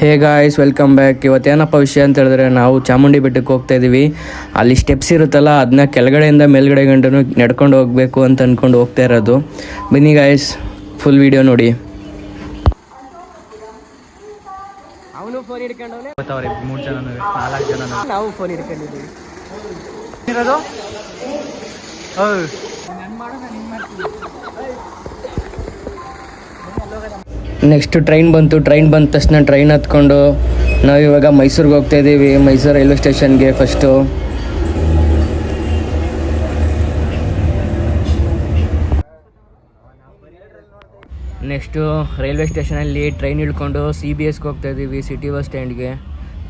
ಹೇ guys, welcome back. ಇವತ್ತೇನಪ್ಪ ವಿಷಯ ಅಂತ ಹೇಳಿದ್ರೆ, ನಾವು ಚಾಮುಂಡಿ ಬೆಟ್ಟಕ್ಕೆ ಹೋಗ್ತಾ ಇದ್ದೀವಿ. ಅಲ್ಲಿ ಸ್ಟೆಪ್ಸ್ ಇರುತ್ತಲ್ಲ, ಅದನ್ನ ಕೆಳಗಡೆಯಿಂದ ಮೇಲ್ಗಡೆ ಗಂಟು ನಡ್ಕೊಂಡು ಹೋಗಬೇಕು ಅಂತ ಅಂದ್ಕೊಂಡು ಹೋಗ್ತಾ ಇರೋದು. ಬನ್ನಿ ಗಾಯ್ಸ್, ಫುಲ್ ವಿಡಿಯೋ ನೋಡಿ. ಅವನು ಫೋನ್ ಹಿಡ್ಕೊಂಡವನೇ, 3 ಜನ 4 ಜನ ನಾವು ಫೋನ್ ಹಿಡ್ಕೊಂಡಿದ್ದೀವಿ. ನೆಕ್ಸ್ಟ್ ಟ್ರೈನ್ ಬಂದ ತಕ್ಷಣ ಟ್ರೈನ್ ಹತ್ಕೊಂಡು ನಾವಿವಾಗ ಮೈಸೂರಿಗೆ ಹೋಗ್ತಾ ಇದ್ದೀವಿ. ಮೈಸೂರು ರೈಲ್ವೆ ಸ್ಟೇಷನ್ಗೆ ಫಸ್ಟು. ನೆಕ್ಸ್ಟು ರೈಲ್ವೆ ಸ್ಟೇಷನಲ್ಲಿ ಟ್ರೈನ್ ಇಳ್ಕೊಂಡು CBSಗೆ ಹೋಗ್ತಾ ಇದ್ದೀವಿ, ಸಿಟಿ ಬಸ್ ಸ್ಟ್ಯಾಂಡ್ಗೆ.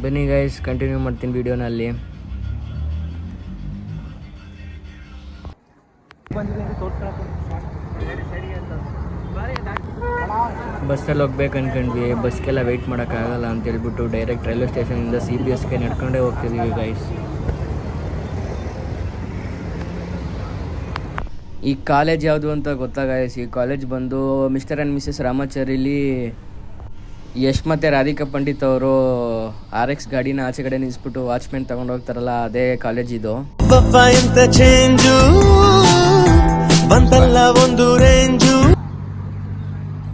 ಬನ್ನಿ ಗೈಸ್, ಕಂಟಿನ್ಯೂ ಮಾಡ್ತೀನಿ ವೀಡಿಯೋನಲ್ಲಿ. ಬಸ್ಸಲ್ಲಿ ಹೋಗ್ಬೇಕು ಅನ್ಕೊಂಡ್ವಿ, ಬಸ್ಗೆಲ್ಲ ವೆಯ್ಟ್ ಮಾಡೋಕ್ಕಾಗಲ್ಲ ಅಂತ ಹೇಳ್ಬಿಟ್ಟು ಡೈರೆಕ್ಟ್ ರೈಲ್ವೆ ಸ್ಟೇಷನಿಂದ CBSಗೆ ನಡ್ಕೊಂಡೇ ಹೋಗ್ತಿದ್ದೀವಿ ಗೈಸ್. ಈ ಕಾಲೇಜ್ ಯಾವುದು ಅಂತ ಗೊತ್ತಾ ಗೈಸ್? ಈ ಕಾಲೇಜ್ ಬಂದು ಮಿಸ್ಟರ್ ಆ್ಯಂಡ್ ಮಿಸಸ್ ರಾಮಾಚಾರಿಲಿ ಯಶ್ ಮತ್ತು ರಾಧಿಕಾ ಪಂಡಿತ್ ಅವರು RX ಗಾಡಿನ ಆಚೆ ಕಡೆ ನಿಲ್ಲಿಸ್ಬಿಟ್ಟು ವಾಚ್ಮೆನ್ ತಗೊಂಡು ಹೋಗ್ತಾರಲ್ಲ, ಅದೇ ಕಾಲೇಜ್ ಇದು.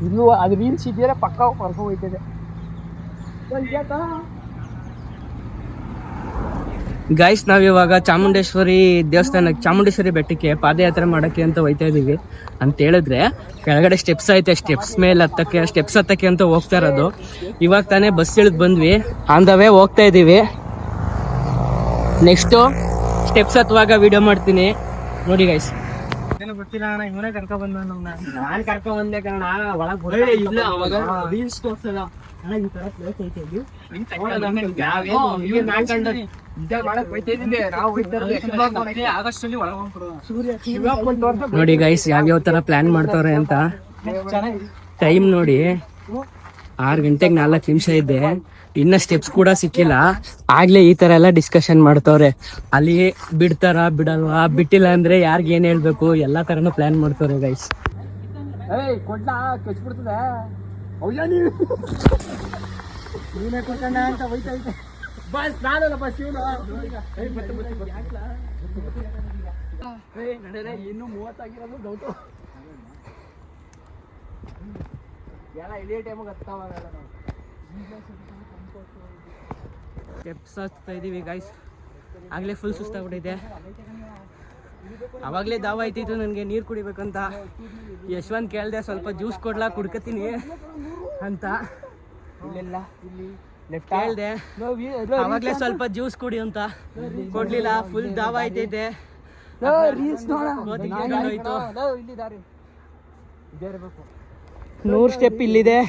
ಇದು ಅದು ರೀಲ್ಸ್ ಇದೆಯಲ್ಲ, ಪಕ್ಕ ಕರ್ಕೊಂಡು ಹೋಗ್ತದೆ ಗೈಸ್. ನಾವಿವಾಗ ಚಾಮುಂಡೇಶ್ವರಿ ದೇವಸ್ಥಾನಕ್ಕೆ, ಚಾಮುಂಡೇಶ್ವರಿ ಬೆಟ್ಟಕ್ಕೆ ಪಾದಯಾತ್ರೆ ಮಾಡೋಕ್ಕೆ ಅಂತ ಹೋಗ್ತಾ ಇದ್ದೀವಿ. ಅಂತ ಹೇಳಿದ್ರೆ ಕೆಳಗಡೆ ಸ್ಟೆಪ್ಸ್ ಐತೆ, ಸ್ಟೆಪ್ಸ್ ಹತ್ತಕ್ಕೆ ಅಂತ ಹೋಗ್ತಾ ಇರೋದು. ಇವಾಗ ತಾನೇ ಬಸ್ ಇಳಿದು ಬಂದ್ವಿ, ಆನ್ ದ ವೇ ಹೋಗ್ತಾ ಇದ್ದೀವಿ. ನೆಕ್ಸ್ಟು ಸ್ಟೆಪ್ಸ್ ಹತ್ತುವಾಗ ವಿಡಿಯೋ ಮಾಡ್ತೀನಿ ನೋಡಿ ಗೈಸ್. ಗೊತ್ತಿಲ್ಲ ಅಣ್ಣ, ಇವನೇ ಕರ್ಕೊಂಡ್ ಬಂದ. ನಾನು ಕರ್ಕೊಂಡ್ ಬಂದೆ ಕಣ, ಒಳಗೆ ಇಲ್ಲ. ಅವಾಗ ರೀಲ್ಸ್ ತೋರ್ಸಲ್ಲ ಅಣ್ಣ, ಈ ತರ ಪ್ಲೇಸ್ ಐತೆ ಇದು. ನೋಡಿ ಗೈಸ್, ಯಾವ್ಯಾವ ತರ ಪ್ಲಾನ್ ಮಾಡ್ತವ್ರೆ ಅಂತ. ಟೈಮ್ ನೋಡಿ, 6 ಗಂಟೆಗೆ 4 ನಿಮಿಷ ಇದೆ, ಇನ್ನ ಸ್ಟೆಪ್ಸ್ ಕೂಡ ಸಿಕ್ಕಿಲ್ಲ. ಆಗ್ಲೇ ಈ ತರ ಎಲ್ಲ ಡಿಸ್ಕಷನ್ ಮಾಡ್ತವ್ರೆ. ಅಲ್ಲಿ ಬಿಡ್ತಾರ ಬಿಡಲ್ವಾ, ಬಿಟ್ಟಿಲ್ಲ ಅಂದ್ರೆ ಯಾರ್ಗ ಏನ್ ಹೇಳ್ಬೇಕು, ಎಲ್ಲಾ ತರನು ಪ್ಲಾನ್ ಮಾಡ್ತವ್ರೆ ಗೈಸ್. ನೀನೇ ಕೊಟ್ಟಣ್ಣ ಅಂತ ಹೋಯ್ತೈತೆ ಬಸ್. ನಾನಲ್ಲ ಬಸ್, ಇವನು ಇನ್ನು 30 ಆಗಿರೋದು ಡೌಟು. ಎಲ್ಲ ಇದೇ ಟೈಮಿಗೆ ಹತ್ತಾವಾಗ ಸ್ಟೆಪ್ಸ್ ಹಚ್ತಾ ಇದೀವಿ ಗೈಸ್. ಆಗ್ಲೇ ಫುಲ್ ಸುಸ್ತಾಗ್ಬಿಟ್ಟಿದೆ. ಅವಾಗಲೇ ದಾವ ಆಯ್ತಿತ್ತು ನನಗೆ ನೀರು ಕುಡಿಬೇಕಂತ. ಯಶವಂತ್ ಕೇಳಿದೆ, ಸ್ವಲ್ಪ ಜ್ಯೂಸ್ ಕೊಡ್ಲಾ, ಕುಡ್ಕತೀನಿ ಅಂತ ಕೇಳಿದೆ. ಅವಾಗಲೇ ಸ್ವಲ್ಪ ಜ್ಯೂಸ್ ಕುಡಿ ಅಂತ ಕೊಡ್ಲಿಲ್ಲ. ಫುಲ್ ದಾವ ಆಯ್ತೈತೆ. 100 ಸ್ಟೆಪ್ ಇಲ್ಲಿದೆ,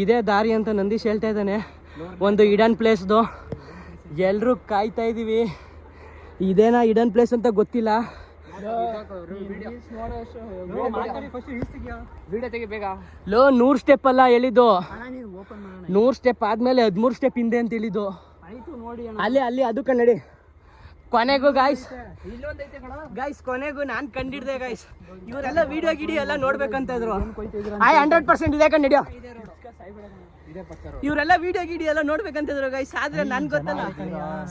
ಇದೇ ದಾರಿ ಅಂತ ನಂದೀಶ್ ಹೇಳ್ತಾ ಇದ್ದಾನೆ. ಒಂದು ಇಡನ್ ಪ್ಲೇಸ್ದು ಎಲ್ಲರೂ ಕಾಯ್ತಾ ಇದ್ದೀವಿ. ಇದೇನಾ ಇಡನ್ ಪ್ಲೇಸ್ ಅಂತ ಗೊತ್ತಿಲ್ಲ. ಲೋ 100 ಸ್ಟೆಪ್ ಅಲ್ಲ ಹೇಳಿದ್ದು, 100 ಸ್ಟೆಪ್ ಆದ್ಮೇಲೆ 13 ಸ್ಟೆಪ್ ಹಿಂದೆ ಅಂತ ಹೇಳಿದ್ದು. ಅಲ್ಲಿ ಅದು ಕನ್ನಡಿ. ಕೊನೆಗೂ ಗಾಯ್ಸ್ ಕೊನೆಗೂ ನಾನು ಕಂಡಿಡ್ದೆ ಗಾಯ್ಸ್. ಇವರೆಲ್ಲ ವಿಡಿಯೋ ಗಿಡಿಯೋ ಎಲ್ಲ ನೋಡ್ಬೇಕಂತ ಇದ್ರು. 100% ಇದೆ ಕಂಡಿಡಿಯೋ. ಇವರೆಲ್ಲ ವಿಡಿಯೋ ಗಿಡಿಯೋ ಎಲ್ಲ ನೋಡ್ಬೇಕಂತ ಇದ್ರು ಗೈಸ್. ಆದ್ರೆ ನನ್ ಗೊತ್ತಲ್ಲ,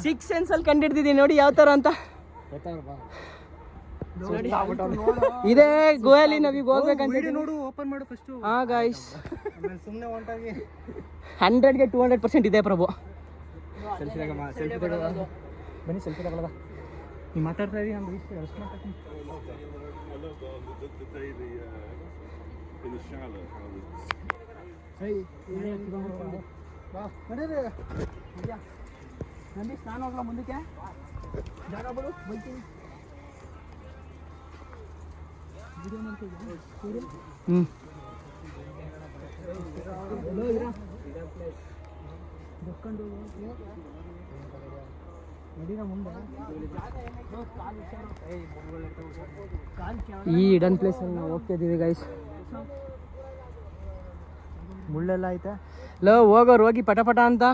6 ಸೆನ್ಸ್ ಅಲ್ಲಿ ಕಂಡಿಡ್ದಿದ್ದೀನಿ ನೋಡಿ ಯಾವ ತರ ಅಂತ. ಇದೇ ಗೋಯಲ್ಲಿ ನಾವೀಗ ಹೋಗ್ಬೇಕಂತ ನೋಡು. ಓಪನ್ ಮಾಡು ಫಸ್ಟ್. ಹಾ ಗಾಯ್ಸ್, ಸುಮ್ಮನೆ ಹೊಂಟಾಗಿ 100ಗೆ 200% ಇದೆ ಪ್ರಭು. ಬನ್ನಿ ಸೆಲ್ಫಿ ತಗೊಳ್ಳೋದ. ನೀವು ಮಾತಾಡ್ತಾ ಇದೀವಿ ಅಂದ್ರೆ ನಂದೀಶ್, ನಾನು ಹೋಗ್ಲಾ ಮುಂದಕ್ಕೆ? ಜಾಗ ಬಿಡು, ಬೈತೀನಿ. ವಿಡಿಯೋ ಮಾಡ್ತಿದ್ದೆ. ಈ ಇಡನ್ ಪ್ಲೇಸ್ ಅಲ್ಲಿ ನಾವು ಹೋಗ್ತಾ ಇದೀವಿ ಗೈಸ್. ಮುಳ್ಳೆಲ್ಲ ಐತೆ. ಲೋ ಹೋಗೋರು ಹೋಗಿ ಪಟ ಅಂತ.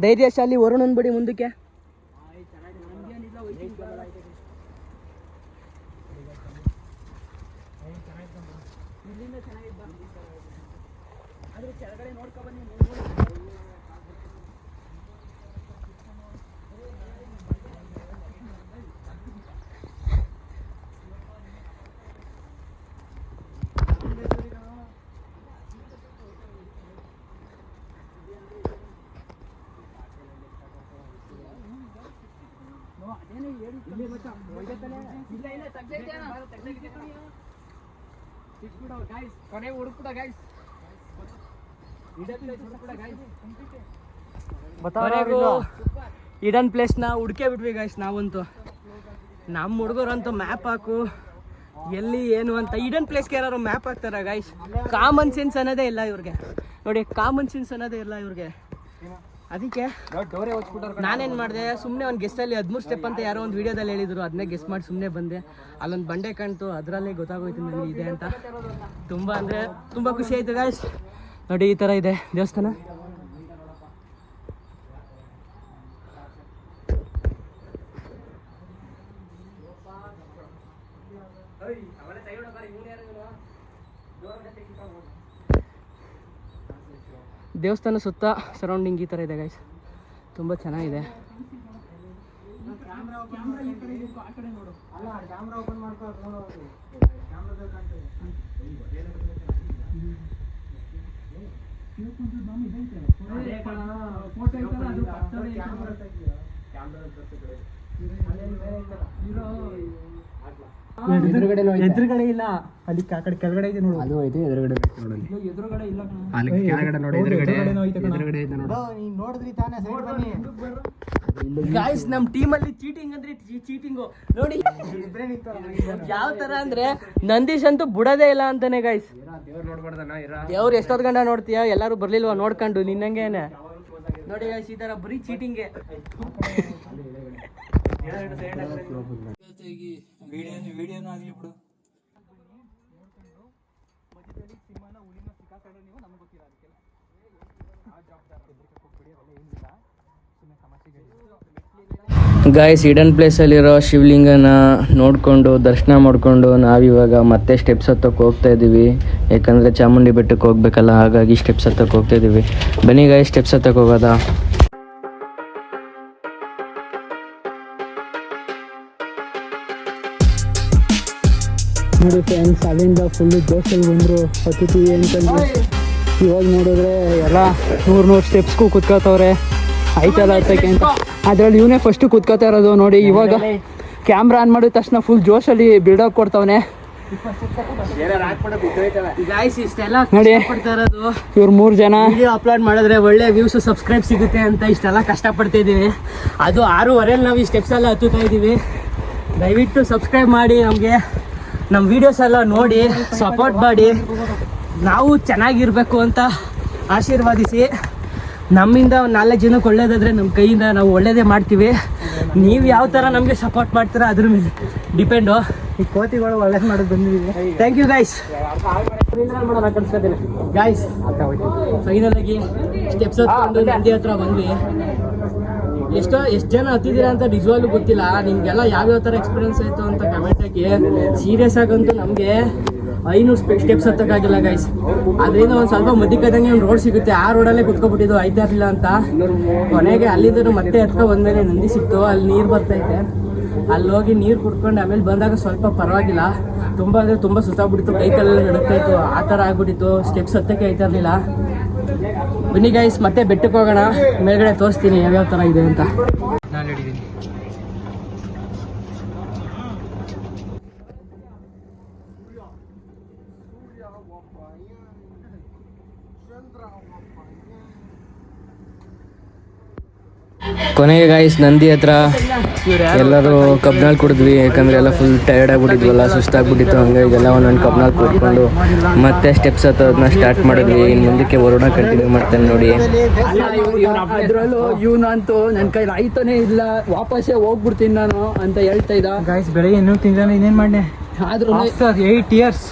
ಧೈರ್ಯಶಾಲಿ ವರುಣನ್ ಬಿಡಿ ಮುಂದಕ್ಕೆ. ಇಲ್ಲಿಂದ ಚೆನ್ನಾಗಿದೆ. ಇಡನ್ ಪ್ಲೇಸ್ನ ಹುಡ್ಕೇ ಬಿಟ್ವಿ ಗೈಸ್ ನಾವಂತೂ. ನಮ್ಮ ಹುಡುಗರಂತೂ ಮ್ಯಾಪ್ ಹಾಕು ಎಲ್ಲಿ ಏನು ಅಂತ. ಇಡನ್ ಪ್ಲೇಸ್ಗೆ ಯಾರು ಮ್ಯಾಪ್ ಹಾಕ್ತಾರ ಗೈಸ್? ಕಾಮನ್ ಸೆನ್ಸ್ ಅನ್ನೋದೇ ಇಲ್ಲ ಇವ್ರಿಗೆ ನೋಡಿ, ಕಾಮನ್ ಸೆನ್ಸ್ ಅನ್ನೋದೇ ಇಲ್ಲ ಇವ್ರಿಗೆ. ಅದಕ್ಕೆ ನಾನೇನು ಮಾಡಿದೆ, ಸುಮ್ಮನೆ ಒಂದು ಗೆಸ್ಸಲ್ಲಿ 13 ಸ್ಟೆಪ್ ಅಂತ ಯಾರೋ ಒಂದು ವೀಡಿಯೋದಲ್ಲಿ ಹೇಳಿದ್ರು, ಅದನ್ನೇ ಗೆಸ್ ಮಾಡಿ ಸುಮ್ಮನೆ ಬಂದೆ. ಅಲ್ಲೊಂದು ಬಂಡೆ ಕಾಣ್ತು, ಅದರಲ್ಲೇ ಗೊತ್ತಾಗೋಯ್ತು ನನಗೆ ಇದೆ ಅಂತ. ತುಂಬ ಅಂದರೆ ತುಂಬ ಖುಷಿ ಆಯಿತು ಗಾಯ್ಸ್. ನೋಡಿ ಈ ಥರ ಇದೆ ದೇವಸ್ಥಾನ. ದೇವಸ್ಥಾನ ಸುತ್ತ ಸರೌಂಡಿಂಗ್ ಈ ಥರ ಇದೆ ಗೈಸ್, ತುಂಬ ಚೆನ್ನಾಗಿದೆ. ಎದುರುಗಡೆ ಇಲ್ಲ, ಅಲ್ಲಿ ಆ ಕಡೆ ಕೆಳಗಡೆ ಇದೆ ನೋಡು. ಅದು ಐತೆ ಎದುರುಗಡೆ ನೋಡಲ್ಲಿ. ಎದುರುಗಡೆ ಇಲ್ಲ, ಅಲ್ಲಿ ಕೆಳಗಡೆ ನೋಡಿ, ಎದುರುಗಡೆ ಇದೆ ನೋಡು. ನೀನು ನೋಡಿದ್ರಿ ತಾನೇ, ಸೈಡ್ ಬನ್ನಿ. ಗಾಯ್ಸ್ ನಮ್ಮ ಟೀಮಲ್ಲಿ ಚೀಟಿಂಗ್ ಅಂದ್ರೆ ಚೀಟಿಂಗು ನೋಡಿ. ಯಾವ ತರ ಅಂದ್ರೆ ನಂದೀಶ್ ಅಂತೂ ಬಿಡೋದೇ ಇಲ್ಲ ಅಂತಾನೆ ಗಾಯ್ಸ್. ದೇವ್ರು ಎಷ್ಟೊತ್ತು ಗಂಟ ನೋಡ್ತೀಯ, ಎಲ್ಲರೂ ಬರ್ಲಿಲ್ವಾ ನೋಡ್ಕೊಂಡು ನಿನ್ನಂಗೇನೆ ನೋಡಿ ಗಾಯ್ಸ್. ಈ ತರ ಬರೀ ಚೀಟಿಂಗ್ಗೆ. ವಿಡಿಯೋನ ಆಗ್ಲಿ ಬಿಡು. ಗಾಯ್ಸ್ ಇಡನ್ ಪ್ಲೇಸಲ್ಲಿರೋ ಶಿವಲಿಂಗನ ನೋಡಿಕೊಂಡು ದರ್ಶನ ಮಾಡಿಕೊಂಡು ನಾವಿವಾಗ ಮತ್ತೆ ಸ್ಟೆಪ್ಸ್ ಹತ್ತಕ್ಕೆ ಹೋಗ್ತಾ ಇದ್ದೀವಿ. ಯಾಕಂದರೆ ಚಾಮುಂಡಿ ಬೆಟ್ಟಕ್ಕೆ ಹೋಗ್ಬೇಕಲ್ಲ, ಹಾಗಾಗಿ ಸ್ಟೆಪ್ಸ್ ಹತ್ತಕ್ಕೆ ಹೋಗ್ತಾ ಇದ್ದೀವಿ. ಬನ್ನಿ ಗಾಯ್ಸ್ ಸ್ಟೆಪ್ಸ್ ಹತ್ತಕ್ಕೆ ಹೋಗೋದಾ. ನೋಡಿ ಫ್ರೆಂಡ್ಸ್, ಅಲ್ಲಿಂದ ಫುಲ್ಲು ಜೋಶಲ್ಲಿ ಬಂದರು ಹತ್ತುತ್ತೀವಿ ಅಂತಂದು. ಇವಾಗ ನೋಡಿದ್ರೆ ಎಲ್ಲ 100 ಸ್ಟೆಪ್ಸ್ಗೂ ಕುತ್ಕೋತವ್ರೆ, ಆಯ್ತಲ್ಲ ಹತ್ತಕ್ಕೆ ಅಂತ. ಅದರಲ್ಲಿ ಇವನೇ ಫಸ್ಟು ಕುತ್ಕೋತಾ ಇರೋದು ನೋಡಿ. ಇವಾಗ ಕ್ಯಾಮ್ರಾ ಆನ್ ಮಾಡಿದ ತಕ್ಷಣ ಫುಲ್ ಜೋಶಲ್ಲಿ ಬಿಲ್ಡಪ್ ಕೊಡ್ತಾವನೆ ನೋಡಿ. ಇವ್ರು 3 ಜನ ವಿಡಿಯೋ ಅಪ್ಲೋಡ್ ಮಾಡಿದ್ರೆ ಒಳ್ಳೆ ವ್ಯೂಸ್ ಸಬ್ಸ್ಕ್ರೈಬ್ ಸಿಗುತ್ತೆ ಅಂತ ಇಷ್ಟೆಲ್ಲ ಕಷ್ಟಪಡ್ತಾ ಇದ್ದೀವಿ. ಅದು 6:30 ನಾವು ಈ ಸ್ಟೆಪ್ಸ್ ಎಲ್ಲ ಹತ್ತುತ್ತಾ ಇದ್ದೀವಿ. ದಯವಿಟ್ಟು ಸಬ್ಸ್ಕ್ರೈಬ್ ಮಾಡಿ, ನಮಗೆ ನಮ್ಮ ವೀಡಿಯೋಸ್ ಎಲ್ಲ ನೋಡಿ ಸಪೋರ್ಟ್ ಮಾಡಿ. ನಾವು ಚೆನ್ನಾಗಿರಬೇಕು ಅಂತ ಆಶೀರ್ವಾದಿಸಿ. ನಮ್ಮಿಂದ ಒಂದು 4 ಜನಕ್ಕೆ ಒಳ್ಳೇದಾದರೆ ನಮ್ಮ ಕೈಯಿಂದ ನಾವು ಒಳ್ಳೇದೇ ಮಾಡ್ತೀವಿ. ನೀವು ಯಾವ ಥರ ನಮಗೆ ಸಪೋರ್ಟ್ ಮಾಡ್ತೀರಾ ಅದ್ರ ಮೇಲೆ ಡಿಪೆಂಡು. ಈ ಕೋತಿಗಳು ಒಳ್ಳೇದು ಮಾಡೋದು ಬಂದಿದ್ದೀವಿ. Thank you guys. ಮಾಡೋಣ ಕಳ್ಸ್ಕೊತೀನಿ ಗಾಯ್ಸ್. ಫೈನಲಾಗಿ ಸ್ಟೆಪ್ಸ್ ಹತ್ಕೊಂಡು ನಂದಿ ಹತ್ರ ಬಂದ್ವಿ. ಎಷ್ಟು ಜನ ಹತ್ತಿದ್ದೀರಾ ಅಂತ ನಿಜವಾಗ್ಲೂ ಗೊತ್ತಿಲ್ಲ. ನಿಮಗೆಲ್ಲ ಯಾವ್ಯಾವ ಥರ ಎಕ್ಸ್ಪೀರಿಯನ್ಸ್ ಆಯಿತು ಅಂತ ಕಮೆಂಟ್ ಹಾಕಿ. ಸೀರಿಯಸ್ ಆಗಂತೂ ನಮಗೆ 500 ಸ್ಟೆಪ್ಸ್ ಹತ್ತಕ್ಕಾಗಿಲ್ಲ ಗೈಸ್. ಅದರಿಂದ ಒಂದು ಸ್ವಲ್ಪ ಮಧ್ಯಕ್ಕದಂಗೆ ಒಂದು ರೋಡ್ ಸಿಗುತ್ತೆ, ಆ ರೋಡಲ್ಲೇ ಕುತ್ಕೊಬಿಟ್ಟಿದ್ದು ಆಯ್ತಾ ಇರಲಿಲ್ಲ ಅಂತ. ಕೊನೆಗೆ ಅಲ್ಲಿಂದ ಮತ್ತೆ ಹತ್ಕೊ ಬಂದಮೇಲೆ ನಂದಿ ಸಿಕ್ತು. ಅಲ್ಲಿ ನೀರು ಬರ್ತೈತೆ, ಅಲ್ಲಿ ಹೋಗಿ ನೀರು ಕುಡ್ಕೊಂಡು ಆಮೇಲೆ ಬಂದಾಗ ಸ್ವಲ್ಪ ಪರವಾಗಿಲ್ಲ. ತುಂಬ ಅಂದರೆ ತುಂಬ ಸುತ್ತಾಗ್ಬಿಟ್ಟಿತ್ತು, ಕೈಕಲ್ಲೆಲ್ಲ ನಡುತ್ತಾಯಿತ್ತು, ಆ ಥರ ಆಗ್ಬಿಟ್ಟಿತ್ತು. ಸ್ಟೆಪ್ಸ್ ಹತ್ತಕ್ಕೆ ಆಯ್ತಾ ಇರಲಿಲ್ಲ. ಬನ್ನಿ ಗೈಸ್ ಮತ್ತೆ ಬೆಟ್ಟಕ್ಕೆ ಹೋಗೋಣ, ಮೇಲ್ಗಡೆ ತೋರಿಸ್ತೀನಿ ಯಾವ್ಯಾವ ಥರ ಇದೆ ಅಂತ. ನಾನು ಹೇಳಿದ್ದೀನಿ ಕೊನೆಗೆ ಗಾಯ್ಸ್ ನಂದಿ ಹತ್ರ ಎಲ್ಲರೂ ಕಬ್ನಾಲ್ ಕುಡಿದ್ವಿ. ಯಾಕಂದರೆ ಎಲ್ಲ ಫುಲ್ ಟಯರ್ಡ್ ಆಗಿಬಿಟ್ಟಿದ್ವಲ್ಲ, ಸುಸ್ತಾಗ್ಬಿಟ್ಟಿತ್ತು. ಹಂಗಾಗಿ ಎಲ್ಲ ಒಂದೊಂದು ಕಬ್ನಾಲ್ ಕುಡ್ಕೊಂಡು ಮತ್ತೆ ಸ್ಟೆಪ್ಸ್ ಹತ್ತೋದನ್ನ ಸ್ಟಾರ್ಟ್ ಮಾಡಿದ್ವಿ. ಇನ್ನು ಮುಂದಕ್ಕೆ ವರುಣ ಕಂಟಿನ್ಯೂ ಮಾಡ್ತಾನೆ ನೋಡಿ. ಅದರಲ್ಲೂ ಇವನಂತೂ ನನ್ನ ಕೈಲಿ ಆಯ್ತಾನೆ ಇಲ್ಲ, ವಾಪಸ್ಸೇ ಹೋಗ್ಬಿಡ್ತೀನಿ ನಾನು ಅಂತ ಹೇಳ್ತಾ ಇದ್ದ. ಗಾಯ್ಸ್ ಬೆಳಗ್ಗೆ ಇನ್ನೂ ತಿಂಗಳ ಇನ್ನೇನು ಮಾಡಿ ಆದ್ರೂ 8 ಇಯರ್ಸ್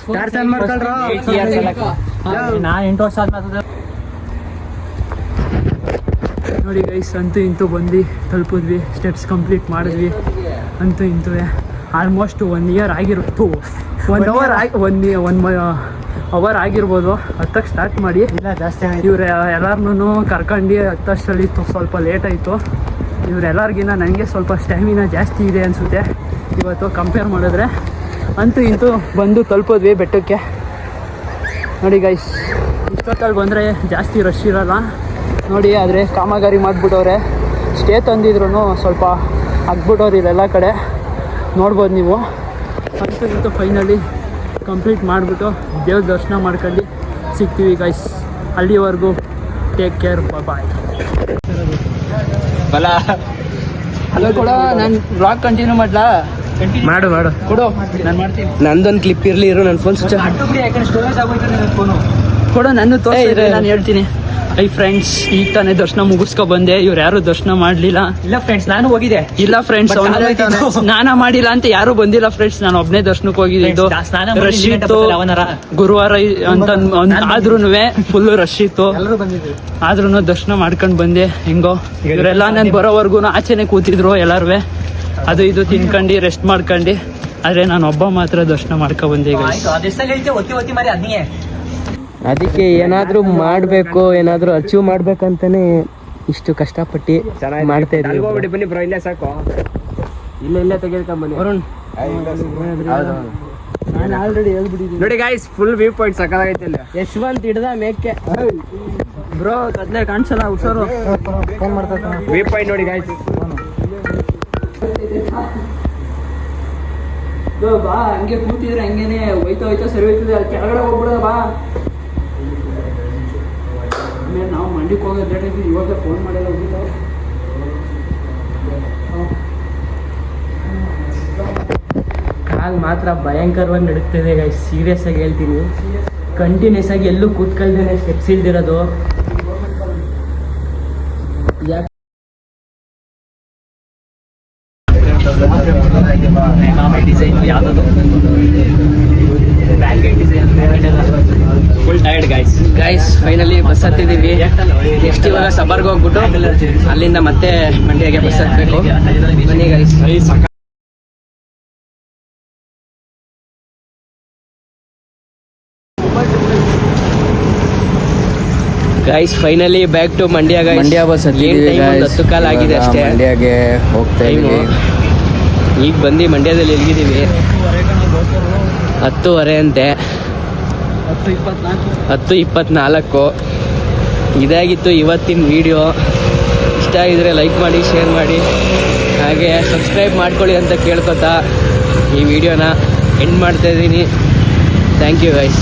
ಮಾಡ್ಕೊಳ್ರ. ನಾ 8 ವರ್ಷ ಆದ್ಮೇಲೆ ನೋಡಿ ಗೈಸ್, ಅಂತೂ ಇಂತೂ ಬಂದು ತಲುಪಿದ್ವಿ. ಸ್ಟೆಪ್ಸ್ ಕಂಪ್ಲೀಟ್ ಮಾಡಿದ್ವಿ ಅಂತೂ ಇಂತೂ. ಆಲ್ಮೋಸ್ಟ್ 1 ಇಯರ್ ಆಗಿರುತ್ತೆ, 1 ಅವರ್ ಆಗಿ ಅವರ್ ಆಗಿರ್ಬೋದು. ಹತ್ತಕ್ಕೆ ಸ್ಟಾರ್ಟ್ ಮಾಡಿ ಇಲ್ಲ ಜಾಸ್ತಿ ಆಯ್ತು. ಇವ್ರು ಎಲ್ಲಾರನ್ನೂ ಕರ್ಕೊಂಡು ಹತ್ತಷ್ಟರಲ್ಲಿ ಸ್ವಲ್ಪ ಲೇಟ್ ಆಯಿತು. ಇವರೆಲ್ಲರಿಗಿನ್ನ ನನಗೆ ಸ್ವಲ್ಪ ಸ್ಟ್ಯಾಮಿನಾ ಜಾಸ್ತಿ ಇದೆ ಅನಿಸುತ್ತೆ ಇವತ್ತು ಕಂಪೇರ್ ಮಾಡಿದ್ರೆ. ಅಂತೂ ಇಂತೂ ಬಂದು ತಲುಪೋದ್ವಿ ಬೆಟ್ಟಕ್ಕೆ. ನೋಡಿ ಗೈಸ್, ಇಷ್ಟೊತ್ತಲ್ಲಿ ಬಂದರೆ ಜಾಸ್ತಿ ರಶ್ ಇರೋಲ್ಲ ನೋಡಿ. ಆದರೆ ಕಾಮಗಾರಿ ಮಾಡಿಬಿಟ್ಟವ್ರೆ, ಸ್ಟೇ ತಂದಿದ್ರು ಸ್ವಲ್ಪ ಹಾಕ್ಬಿಟ್ಟವ್ರು ಇಲ್ಲೆಲ್ಲ ಕಡೆ ನೋಡ್ಬೋದು ನೀವು. ಅಂತೂ ಇಂತೂ ಫೈನಲಿ ಕಂಪ್ಲೀಟ್ ಮಾಡಿಬಿಟ್ಟು ದೇವ್ರ ದರ್ಶನ ಮಾಡ್ಕೊಂಡು ಸಿಗ್ತೀವಿ ಗೈಸ್. ಅಲ್ಲಿವರೆಗೂ ಟೇಕ್ ಕೇರ್, ಬಾಯ್. ಹಲೋ ಕೊಡೋ, ನಾನು ಬ್ಲಾಗ್ ಕಂಟಿನ್ಯೂ ಮಾಡ್ಲಾ? ಮಾಡು ಕೊಡು, ನಾನು ಮಾಡ್ತೀನಿ. ನಂದೊಂದು ಕ್ಲಿಪ್ ಇರಲಿ, ಇರು ನನ್ನ ಫೋನ್ ಸ್ವಿಚ್ ಕೊಡು, ನನ್ನ ತೋರಿಸಿದ್ರೆ ನಾನು ಹೇಳ್ತೀನಿ. ಐ ಫ್ರೆಂಡ್ಸ್, ಈಗ ತಾನೇ ದರ್ಶನ ಮುಗಿಸ್ಕೊ ಬಂದೆ. ಇವ್ರು ಯಾರು ದರ್ಶನ ಮಾಡ್ಲಿಲ್ಲ. ಇಲ್ಲ ಫ್ರೆಂಡ್ಸ್, ನಾನು ಹೋಗಿದ್ದೆ. ಇಲ್ಲ ಫ್ರೆಂಡ್ಸ್, ಸ್ನಾನ ಮಾಡಿಲ್ಲ ಅಂತ ಯಾರು ಬಂದಿಲ್ಲ ಫ್ರೆಂಡ್ಸ್. ನಾನು ಒಬ್ನೇ ದರ್ಶನಕ್ಕೆ ಹೋಗಿದ್ದು. ರಶ್ ಇತ್ತು, ಗುರುವಾರ ಅಂತ ಆದ್ರೂನುವೆ ಫುಲ್ ರಶ್ ಇತ್ತು. ಆದ್ರೂ ದರ್ಶನ ಮಾಡ್ಕೊಂಡ್ ಬಂದೆ ಹೆಂಗೋ. ಇವರೆಲ್ಲ ನಾನು ಬರೋವರೆಗೂ ಆಚೆನೆ ಕೂತಿದ್ರು ಎಲ್ಲಾರು. ಅದು ಇದು ತಿನ್ಕೊಂಡು ರೆಸ್ಟ್ ಮಾಡ್ಕೊಂಡು. ಆದ್ರೆ ನಾನು ಒಬ್ಬ ಮಾತ್ರ ದರ್ಶನ ಮಾಡ್ಕೊಂಡ್ ಬಂದೆ. ಅದಕ್ಕೆ ಏನಾದರೂ ಮಾಡಬೇಕು, ಏನಾದರೂ ಅಚೀವ್ ಮಾಡ್ಬೇಕಂತಾನೆ ಇಷ್ಟು ಕಷ್ಟಪಟ್ಟು ಮಾಡ್ತಾ ಇದ್ದೀವಿ. ಬನ್ನಿ ಬ್ರೋ, ಇಲ್ಲೇ ಸಾಕು. ಇಲ್ಲೇ ತೆಗೆದುಕೊಂಡ್ ವರುಣ್, ನಾನು ಆಲ್ರೆಡಿ ಹೇಳ್ಬಿಟ್ಟಿದ್ದೀನಿ ನೋಡಿ ಗಾಯ್ಸ್, ಫುಲ್ ವ್ಯೂ ಪಾಯಿಂಟ್ ಸಕ್ಕತ್ತಾಗೈತೆ ಇಲ್ಲಿ. ಯಶವಂತ್ ಹಿಡ್ದ ಮೇಕೆ ಬ್ರೋ. ಕತ್ಲೆ ಕಾಣಿಸಲ್ಲ, ಹುಷಾರು. ಫೋನ್ ಮಾಡ್ತಾ ವ್ಯೂ ಪಾಯಿಂಟ್ ನೋಡಿ ಗಾಯ್ಸ್. ಬಾ, ಹಂಗೆ ಕೂತಿದ್ರೆ ಹಂಗೇನೆ ಹೋಯ್ತಾ ಸರಿ ಹೋಯ್ತದೆ. ಅಲ್ಲಿ ಕೆಳಗಡೆ ಹೋಗ್ಬಿಡೋದ ಬಾ. ಆಮೇಲೆ ನಾವು ಮಂಡಿಗೆ ಹೋಗೋದು ಲೇಟ್ ಆಯ್ತು. ಇವಾಗ ಫೋನ್ ಮಾಡಿಲ್ಲ, ಹೋಗಿದ್ದಾವೆ. ಕಾಲು ಮಾತ್ರ ಭಯಂಕರವಾಗಿ ನಡುಕ್ತಿದೆ ಗೈಸ್, ಸೀರಿಯಸ್ ಆಗಿ ಹೇಳ್ತೀನಿ. ಕಂಟಿನ್ಯೂಸ್ ಆಗಿ ಎಲ್ಲೂ ಕೂತ್ಕೊಳ್ದೇನೆ ಸ್ಟೆಪ್ಸ್ ಇಲ್ದಿರೋದು. ಗೈಸ್ ಫೈನಲಿ ಬಸ್ ಹತ್ತಿದ್ದೀವಿ. ನೆಕ್ಸ್ಟ್ ಇವಾಗ ಸಬರ್ಗೆ ಹೋಗ್ಬಿಟ್ಟು ಅಲ್ಲಿಂದ ಮತ್ತೆ ಮಂಡ್ಯಗೆ ಬಸ್ ಹತ್ತಬೇಕು. ಬನ್ನಿ guys. Guys finally back to Mandya guys. Mandya bus ಹತ್ತಿದ್ದೀವಿ guys. 10 ಕಾಲ ಆಗಿದೆ ಅಷ್ಟೇ. ಮಂಡ್ಯಗೆ ಹೋಗ್ತಾ ಇದ್ದೀವಿ. ಈಗ ಬಂದು ಮಂಡ್ಯದಲ್ಲಿ ಎಲ್ಲಿದ್ದೀವಿ? 10:30 ಅಂತೆ. 10:24. ಇದಾಗಿತ್ತು ಇವತ್ತಿನ ವಿಡಿಯೋ. ಇಷ್ಟ ಆಗಿದ್ರೆ ಲೈಕ್ ಮಾಡಿ, ಶೇರ್ ಮಾಡಿ, ಹಾಗೆ ಸಬ್ಸ್ಕ್ರೈಬ್ ಮಾಡ್ಕೊಳ್ಳಿ ಅಂತ ಕೇಳ್ಕೊತಾ ಈ ವಿಡಿಯೋನ ಎಂಡ್ ಮಾಡ್ತಾಯಿದ್ದೀನಿ. Thank you guys.